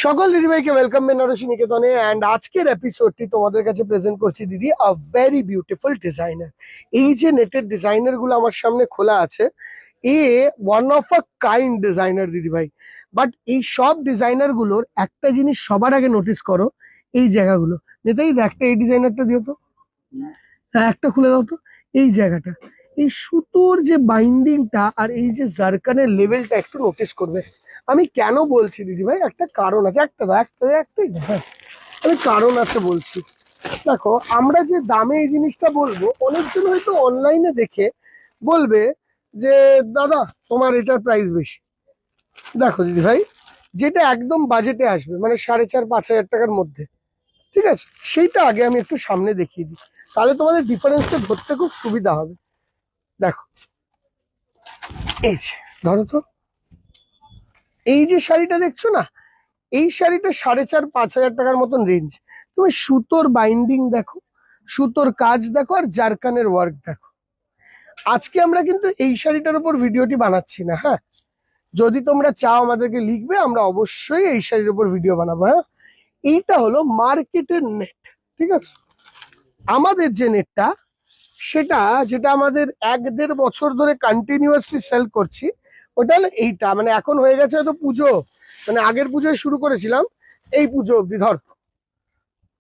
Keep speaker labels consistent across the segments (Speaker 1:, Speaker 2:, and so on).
Speaker 1: সকল দিদিভাইকে welcome Banarasi নিকেতনে। And আজকের এপিসোডটি তোমাদের কাছে প্রেজেন্ট করছি দিদি আ ভেরি বিউটিফুল ডিজাইনার। এই যে নেটের ডিজাইনার গুলো আমার সামনে খোলা আছে, a one of a kind designer দিদিভাই। বাট এই সব ডিজাইনার গুলোর একটা জিনিস সবার আগে নোটিস করো, এই জায়গাগুলো। নেতাই একটা এই ডিজাইনারটা দিও তো, হ্যাঁ একটা খুলে দাও তো। এই জায়গাটা, এই সুতোর যে বাইন্ডিংটা আর এই যে জারকানের লেভেলটা একটু নোটিস করবে। আমি কেন বলছি দিদি ভাই, একটা কারণ আছে। একটাই না, হ্যাঁ আমি কারণ আছে বলছি। দেখো, আমরা যে দামে এই জিনিসটা বলবো, অনেকজন হয়তো অনলাইনে দেখে বলবে যে দাদা তোমার এটার প্রাইস বেশি। দেখো দিদি ভাই, যেটা একদম বাজেটে আসবে, মানে 4,500-5,000 টাকার মধ্যে, ঠিক আছে, সেইটা আগে আমি একটু সামনে দেখিয়ে দিই, তাহলে তোমাদের ডিফারেন্সটা ধরতে খুব সুবিধা হবে। দেখো, এই যে ধরো তো, এই যে শাড়িটা দেখছো না, এই শাড়িটা 4,500-5,000 টাকার মতন রেঞ্জ। তুমি সুতোর বাইন্ডিং দেখো, সুতোর কাজ দেখো, আর জারকানের ওয়ার্ক দেখো। আজকে আমরা কিন্তু এই শাড়িটার উপর ভিডিওটি বানাচ্ছি না, হ্যাঁ যদি তোমরা চাও আমাদেরকে লিখবে, আমরা অবশ্যই এই শাড়ির উপর ভিডিও বানাবো। হ্যাঁ, এইটা হলো মার্কেটের নেট, ঠিক আছে। আমাদের যে নেটটা, সেটা যেটা আমাদের 1-1.5 বছর ধরে কন্টিনিউয়াসলি সেল করছি, ওটা হলো এইটা। মানে এখন হয়ে গেছে হয়তো পুজো, মানে আগের পুজোয় শুরু করেছিলাম, এই পুজো অবধি ধর।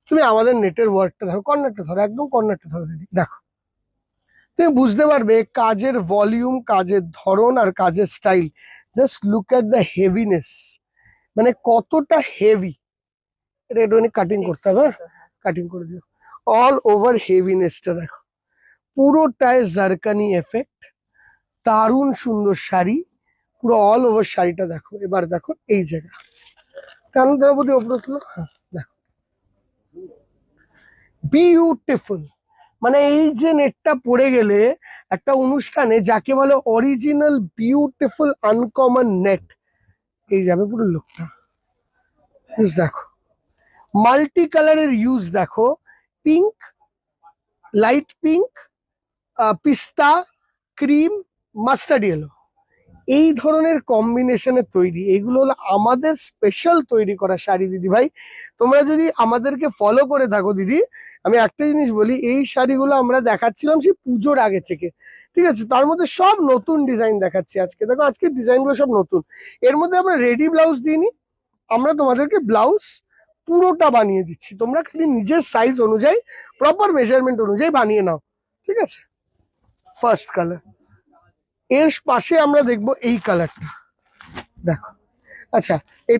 Speaker 1: তুমি আমাদের নেটের ওয়ার্কটা দেখো, কর্নারটা ধরো, একদম কর্নারটা ধরো দিদি, দেখো তুমি বুঝতে পারবে কাজের ভলিউম, কাজের ধরন আর কাজের style. Just look at the heaviness, মানে কতটা হেভি। এটা একটুখানি কাটিং করতে হবে, কাটিং করে দিও। অল ওভার হেভিনেসটা দেখো, পুরোটায় জারকানি এফেক্ট, দারুণ সুন্দর শাড়ি, পুরো অল ওভার শাড়িটা দেখো। এবার দেখো এই জায়গা, কেন দ্রৌপদী ওপরে তুলো, হ্যাঁ দেখো, বিউটিফুল। মানে এই যে নেটটা পড়ে গেলে একটা অনুষ্ঠানে, যাকে বলে অরিজিনাল বিউটিফুল আনকমন নেট, এই যাবে পুরো লুকটা। দেখো, মাল্টি কালারের ইউজ দেখো, পিঙ্ক, লাইট পিঙ্ক, পিস্তা, ক্রিম, মাস্টার্ড ইয়েলো, এই ধরনের কম্বিনেশনের তৈরি। এগুলো হলো আমাদের স্পেশাল তৈরি করা শাড়ি দিদি ভাই। তোমরা যদি আমাদেরকে ফলো করে থাকো দিদি, আমি একটা জিনিস বলি, এই শাড়িগুলো আমরা দেখাচ্ছিলাম সেই পুজোর আগে থেকে, ঠিক আছে। তার মধ্যে সব নতুন ডিজাইন দেখাচ্ছি আজকে। দেখো আজকের ডিজাইনগুলো সব নতুন। এর মধ্যে আমরা রেডি ব্লাউজ দিইনি, আমরা তোমাদেরকে ব্লাউজ পুরোটা বানিয়ে দিচ্ছি। তোমরা খালি নিজের সাইজ অনুযায়ী, প্রপার মেজারমেন্ট অনুযায়ী বানিয়ে নাও, ঠিক আছে। ফার্স্ট কালার, এর পাশে আমরা দেখবো এই কালারটা, দেখো। আচ্ছা, এই